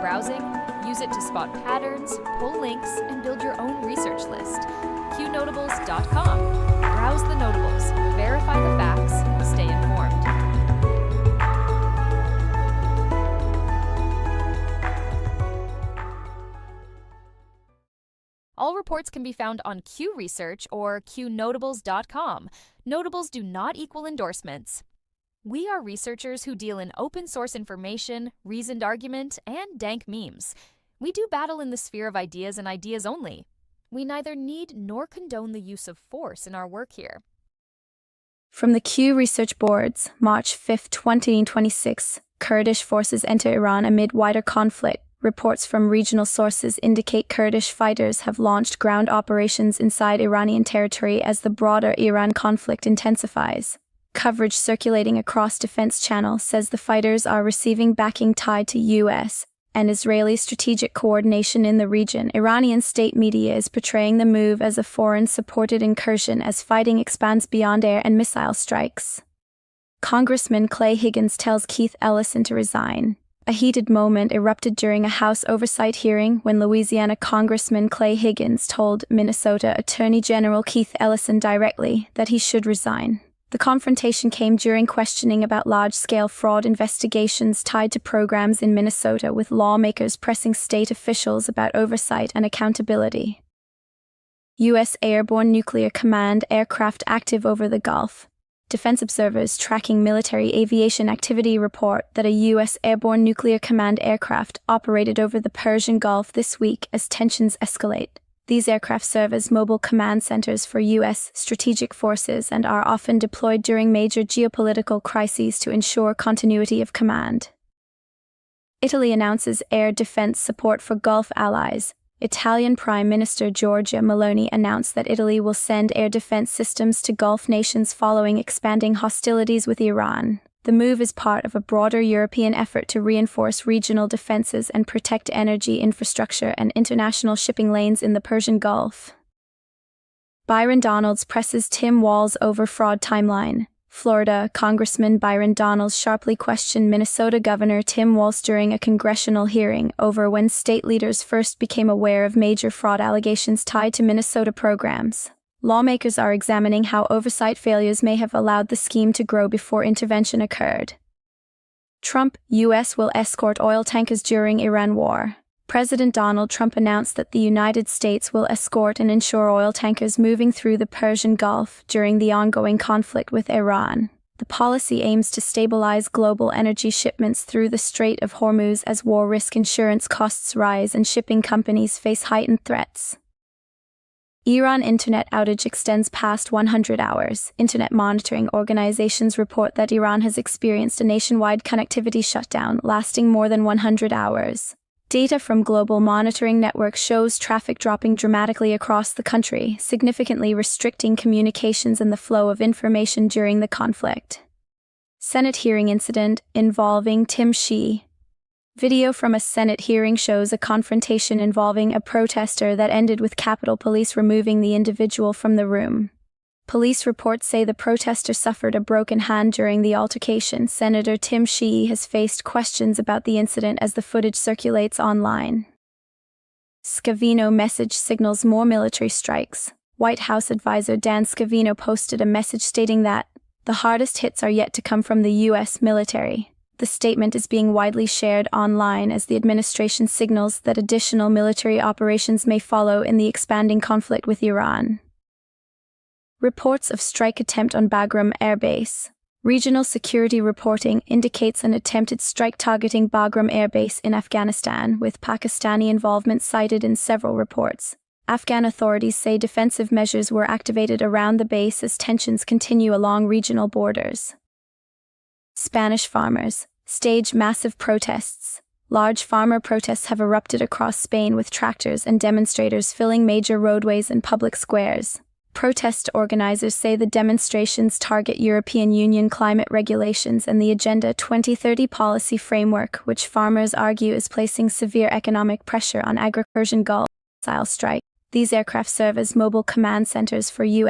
browsing? Use it to spot patterns, pull links, and build your own research list. Qnotables.com. Browse the notables, verify the facts, stay informed. All reports can be found on Q Research or Qnotables.com. Notables do not equal endorsements. We are researchers who deal in open source information, reasoned argument, and dank memes. We do battle in the sphere of ideas and ideas only. We neither need nor condone the use of force in our work here. From the Q Research Boards, March 5, 2026, Kurdish forces enter Iran amid wider conflict. Reports from regional sources indicate Kurdish fighters have launched ground operations inside Iranian territory as the broader Iran conflict intensifies. Coverage circulating across defense channels says the fighters are receiving backing tied to U.S. and Israeli strategic coordination in the region. Iranian state media is portraying the move as a foreign-supported incursion as fighting expands beyond air and missile strikes. Congressman Clay Higgins tells Ellison to resign. A heated moment erupted during a House oversight hearing when Louisiana Congressman Clay Higgins told Minnesota Attorney General Ellison directly that he should resign. The confrontation came during questioning about large-scale fraud investigations tied to programs in Minnesota, with lawmakers pressing state officials about oversight and accountability. U.S. Airborne Nuclear Command aircraft active over the Gulf. Defense observers tracking military aviation activity report that a U.S. Airborne Nuclear Command aircraft operated over the Persian Gulf this week as tensions escalate. These aircraft serve as mobile command centers for U.S. strategic forces and are often deployed during major geopolitical crises to ensure continuity of command. Italy announces air defense support for Gulf allies. Italian Prime Minister Giorgia Meloni announced that Italy will send air defense systems to Gulf nations following expanding hostilities with Iran. The move is part of a broader European effort to reinforce regional defenses and protect energy infrastructure and international shipping lanes in the Persian Gulf. Byron presses Tim Walz over fraud timeline. Florida Congressman Byron sharply questioned Minnesota Governor Tim Walz during a congressional hearing over when state leaders first became aware of major fraud allegations tied to Minnesota programs. Lawmakers are examining how oversight failures may have allowed the scheme to grow before intervention occurred. Trump, U.S. will escort oil tankers during Iran war. President Donald Trump announced that the United States will escort and ensure oil tankers moving through the Persian Gulf during the ongoing conflict with Iran. The policy aims to stabilize global energy shipments through the Strait of Hormuz as war risk insurance costs rise and shipping companies face heightened threats. Iran internet outage extends past 100 hours. Internet monitoring organizations report that Iran has experienced a nationwide connectivity shutdown lasting more than 100 hours. Data from global monitoring networks shows traffic dropping dramatically across the country, significantly restricting communications and the flow of information during the conflict. Senate hearing incident involving Tim Walz. Video from a Senate hearing shows a confrontation involving a protester that ended with Capitol Police removing the individual from the room. Police reports say the protester suffered a broken hand during the altercation. Senator Tim Walz has faced questions about the incident as the footage circulates online. Scavino message signals more military strikes. White House advisor Dan Scavino posted a message stating that the hardest hits are yet to come from the U.S. military. The statement is being widely shared online as the administration signals that additional military operations may follow in the expanding conflict with Iran. Reports of strike attempt on Bagram Air Base. Regional security reporting indicates an attempted strike targeting Bagram Air Base in Afghanistan, with Pakistani involvement cited in several reports. Afghan authorities say defensive measures were activated around the base as tensions continue along regional borders. Spanish farmers stage massive protests. Large farmer protests have erupted across Spain with tractors and demonstrators filling major roadways and public squares. Protest organizers say the demonstrations target European Union climate regulations and the Agenda 2030 policy framework, which farmers argue is placing severe economic pressure on Persian Gulf style strike. These aircraft serve as mobile command centers for U.S.